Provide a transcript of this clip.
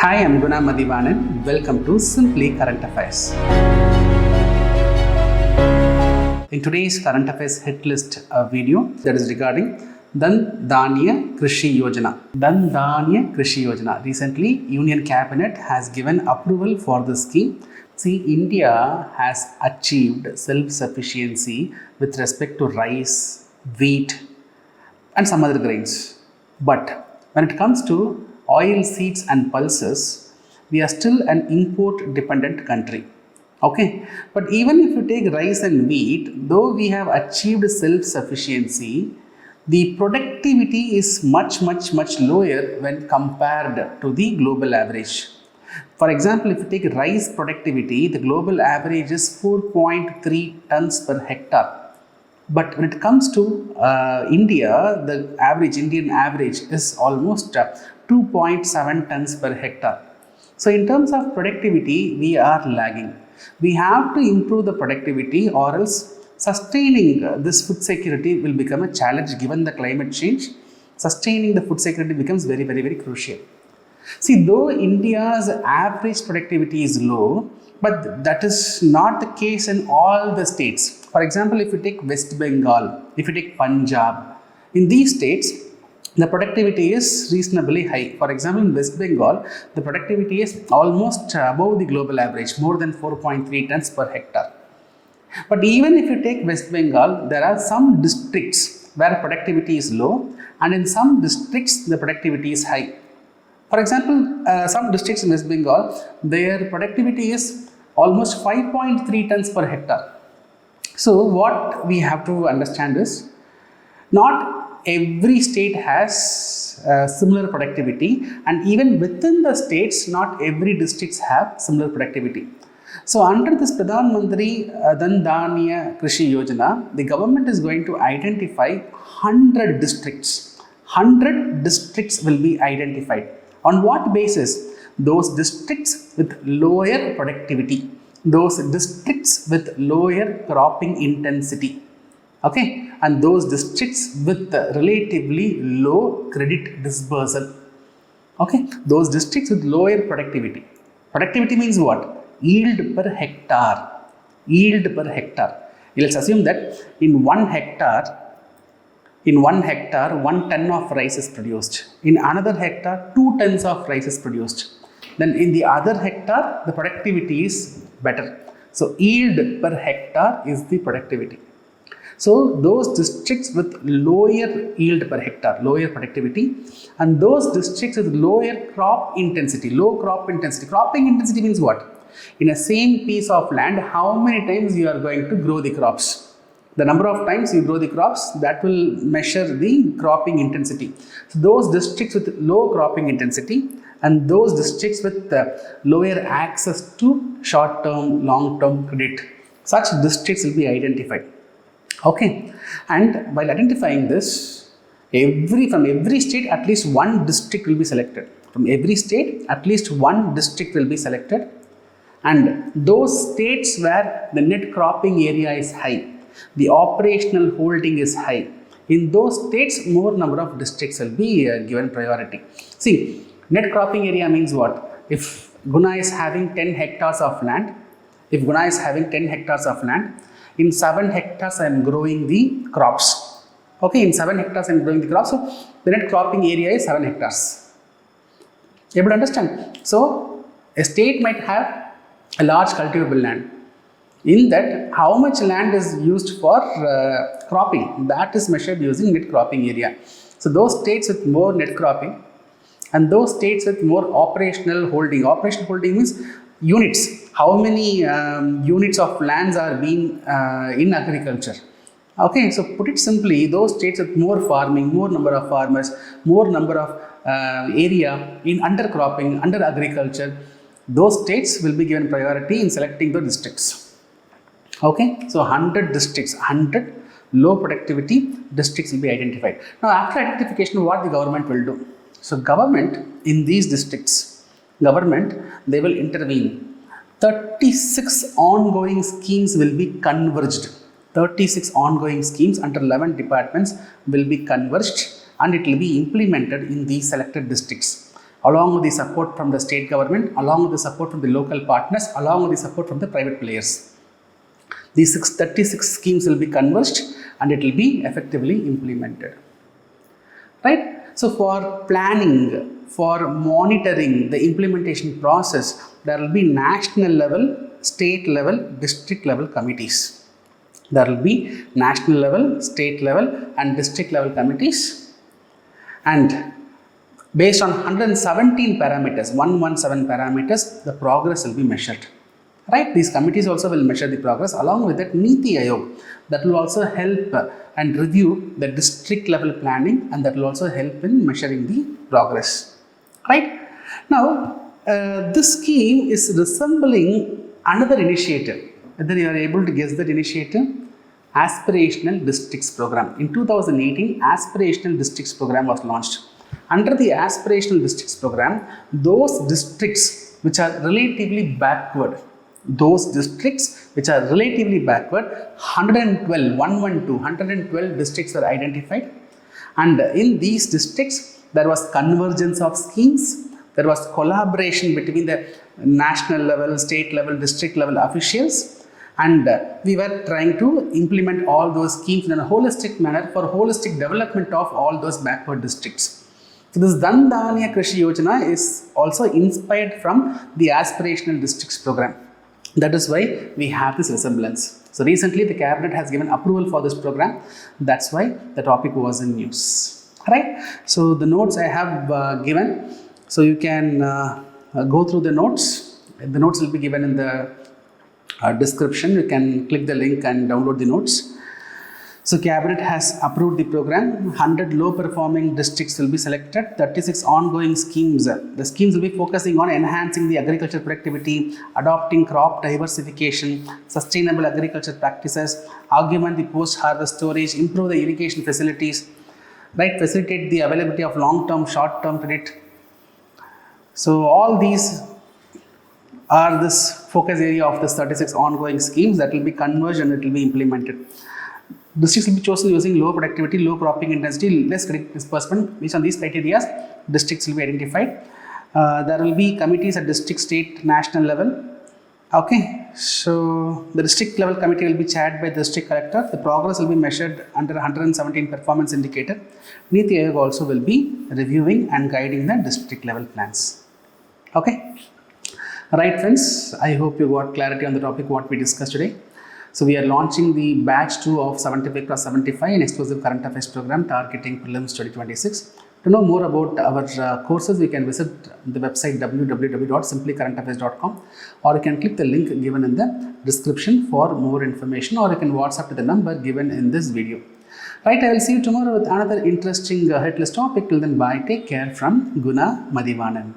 Hi, I'm Guna Mathivanan. Welcome to Simply Current Affairs. In today's Current Affairs Hitlist video, that is regarding Dhan Dhanya Krishi Yojana. Dhan Dhanya Krishi Yojana. Recently, Union Cabinet has given approval for the scheme. See, India has achieved self-sufficiency with respect to rice, wheat, and some other grains. But when it comes to oil seeds and pulses, we are still an import dependent country. Okay, but even if you take rice and wheat, though we have achieved self sufficiency, the productivity is much lower when compared to the global average. For example, if you take rice productivity, the global average is 4.3 tons per hectare. But when it comes to India, the Indian average is almost 2.7 tons per hectare. So in terms of productivity, we are lagging. We have to improve the productivity, or else sustaining this food security will become a challenge given the climate change. Sustaining the food security becomes very crucial. See, though India's average productivity is low, but that is not the case in all the states. For example, if you take West Bengal, if you take Punjab, in these states, the productivity is reasonably high. For example, in West Bengal, the productivity is almost above the global average, more than 4.3 tons per hectare. But even if you take West Bengal, there are some districts where productivity is low, and in some districts, the productivity is high. For example, some districts in West Bengal, their productivity is almost 5.3 tons per hectare. So what we have to understand is, not every state has similar productivity, and even within the states, not every districts have similar productivity. So under this Pradhan Mantri Dhan Dhanya Krishi Yojana, the government is going to identify 100 districts. 100 districts will be identified. On what basis? Those districts with lower productivity, those districts with lower cropping intensity, okay, and those districts with relatively low credit disbursal, okay, those districts with lower productivity. Productivity means what? Yield per hectare. Yield per hectare. Let's assume that in 1 hectare, 1 ton of rice is produced. In another hectare, 2 tons of rice is produced. Then in the other hectare, the productivity is better. So yield per hectare is the productivity. So those districts with lower yield per hectare, lower productivity, and those districts with lower crop intensity, low crop intensity. Cropping intensity means what? In a same piece of land, how many times you are going to grow the crops? The number of times you grow the crops, that will measure the cropping intensity. So those districts with low cropping intensity and those districts with lower access to short-term, long-term credit, such districts will be identified. Okay, and while identifying this, from every state, at least one district will be selected. From every state, at least one district will be selected, and those states where the net cropping area is high, the operational holding is high, in those states, more number of districts will be given priority. See, net cropping area means what? If Guna is having 10 hectares of land, in 7 hectares I am growing the crops. Okay, in 7 hectares I am growing the crops, so the net cropping area is 7 hectares. Able to understand? So a state might have a large cultivable land. In that, how much land is used for cropping, that is measured using net cropping area. So those states with more net cropping and those states with more operational holding. Operational holding means units. How many units of lands are being in agriculture? Okay, so put it simply, those states with more farming, more number of farmers, more number of area in undercropping, under agriculture, those states will be given priority in selecting the districts. Okay, so 100 districts, 100 low productivity districts will be identified. Now, after identification, what the government will do? So, government in these districts, they will intervene. 36 ongoing schemes will be converged. 36 ongoing schemes under 11 departments will be converged, and it will be implemented in these selected districts. along with the support from the state government, along with the support from the local partners, along with the support from the private players. These 36 schemes will be converged and it will be effectively implemented. Right? So for planning, for monitoring the implementation process, there will be national level, state level, district level committees. There will be national level, state level and district level committees, and based on 117 parameters, 117 parameters, the progress will be measured. Right? These committees also will measure the progress. Along with that, Niti Aayog, that will also help and review the district level planning, and that will also help in measuring the progress. Right? Now, this scheme is resembling another initiative. Whether you are able to guess that initiative? Aspirational Districts Program. In 2018, Aspirational Districts Program was launched. Under the Aspirational Districts Program, those districts which are relatively backward, 112 districts were identified, and in these districts there was convergence of schemes, there was collaboration between the national level, state level, district level officials, and we were trying to implement all those schemes in a holistic manner for holistic development of all those backward districts. So this Dhan Dhanya Krishi Yojana is also inspired from the Aspirational Districts Program. That is why we have this resemblance. So recently the cabinet has given approval for this program. That's why the topic was in news. Right? So the notes I have given. So you can go through the notes. The notes will be given in the description. You can click the link and download the notes. So cabinet has approved the program. 100 low performing districts will be selected. 36 ongoing schemes. The schemes will be focusing on enhancing the agriculture productivity, adopting crop diversification, sustainable agriculture practices, augment the post-harvest storage, improve the irrigation facilities, right? Facilitate the availability of long-term, short-term credit. So all these are this focus area of this 36 ongoing schemes that will be converged and it will be implemented. Districts will be chosen using low productivity, low cropping intensity, less credit disbursement. Based on these criteria, districts will be identified. There will be committees at district, state, national level. Okay, so the district level committee will be chaired by the district collector. The progress will be measured under 117 performance indicator. Niti Aayog also will be reviewing and guiding the district level plans. Okay, right friends, I hope you got clarity on the topic what we discussed today. So we are launching the batch 2 of 75 × 75 an exclusive current affairs program targeting prelims 2026. To know more about our courses, you can visit the website www.simplycurrentaffairs.com, or you can click the link given in the description for more information, or you can WhatsApp to the number given in this video. Right, I will see you tomorrow with another interesting hit list topic. Till then, bye. Take care from Guna Mathivanan.